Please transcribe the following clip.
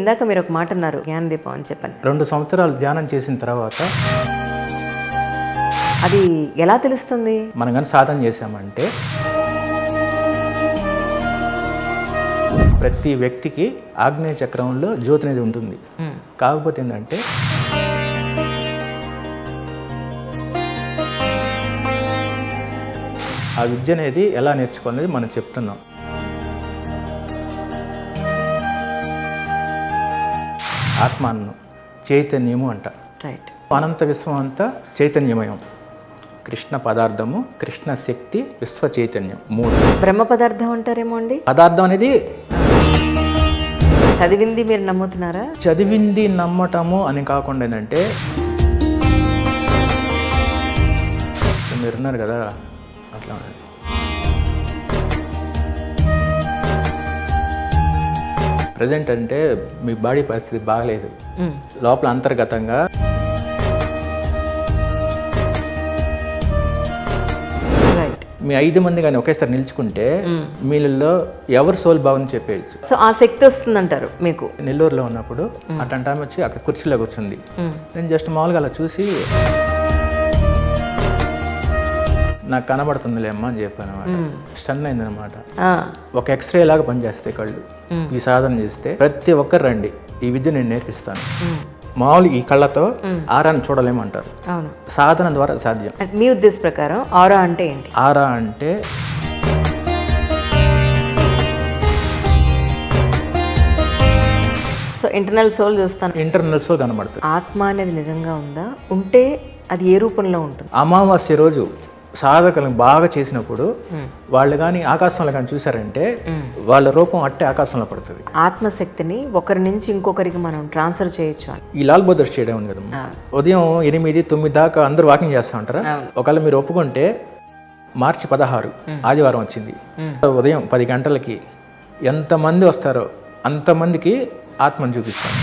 ఇందాక మీరు ఒక మాట అన్నారు జ్ఞానదీపం అని చెప్పండి. 2 సంవత్సరాలు ధ్యానం చేసిన తర్వాత అది ఎలా తెలుస్తుంది? మనం కానీ సాధన చేశామంటే ప్రతి వ్యక్తికి ఆగ్నేయ చక్రంలో జ్యోతి అనేది ఉంటుంది. కాకపోతే ఏంటంటే ఆ విద్య అనేది ఎలా నేర్చుకోవాలనేది మనం చెప్తున్నాం. ఆత్మాన్నం చైతన్యము అంట. రైట్. అనంత విశ్వం అంతా చైతన్యమయం. కృష్ణ పదార్థము, కృష్ణ శక్తి, విశ్వ చైతన్యం 3. బ్రహ్మ పదార్థం అంటారేమో అండి. పదార్థం అనేది చదివింది మీరు నమ్ముతున్నారా? చదివింది నమ్మటము అని కాకుండా ఏంటంటే మీరున్నారు కదా అట్లా ప్రజెంట్ అంటే మీ బాడీ పరిస్థితి బాగలేదు, లోపల అంతర్గతంగా మీ 5 మంది కానీ ఒకేసారి నిల్చుకుంటే మీళ్ళలో ఎవరు సోల్ బాగుంది చెప్పేయచ్చు. సో ఆ శక్తి వస్తుంది అంటారు మీకు. నెల్లూరులో ఉన్నప్పుడు అట్లాంటి టైం వచ్చి అక్కడ కుర్చీలో కూర్చుంది. నేను జస్ట్ మామూలుగా అలా చూసి నాకు కనబడుతుందిలే అమ్మా అని చెప్పాను అనమాట. స్టన్ అయిందనమాట. ఒక ఎక్స్రే లాగా పనిచేస్తాయి కళ్ళు. ఈ సాధన చేస్తే ప్రతి ఒక్కరు రండి, ఈ విద్య నేను నేర్పిస్తాను. మామూలు ఈ కళ్ళతో ఆరాన్ని చూడలేమంటారు, సాధన ద్వారా సాధ్యం. మీ ఉద్దేశ ప్రకారం ఆరా అంటే ఏంటి? ఆరా అంటే సో ఇంటర్నల్ సోల్ చూస్తాను. ఇంటర్నల్ సోల్ కనబడుతుంది. ఆత్మ అనేది నిజంగా ఉందా? ఉంటే అది ఏ రూపంలో ఉంటుంది? అమావాస్య రోజు సాధకులను బాగా చేసినప్పుడు వాళ్ళు కానీ ఆకాశంలో కానీ చూసారంటే వాళ్ళ రూపం అట్టే ఆకాశంలో పడుతుంది. ఆత్మశక్తిని ఒకరి నుంచి ఇంకొకరికి మనం ట్రాన్స్ఫర్ చేయొచ్చు అని. ఈ లాల్ బహదూర్ స్టేడియం ఉంది కదా, ఉదయం 8, 9 దాకా అందరూ వాకింగ్ చేస్తూ ఉంటారా? ఒకవేళ మీరు ఒప్పుకుంటే మార్చి 16 ఆదివారం వచ్చింది, ఉదయం 10 గంటలకి ఎంతమంది వస్తారో అంతమందికి ఆత్మను చూపిస్తాను.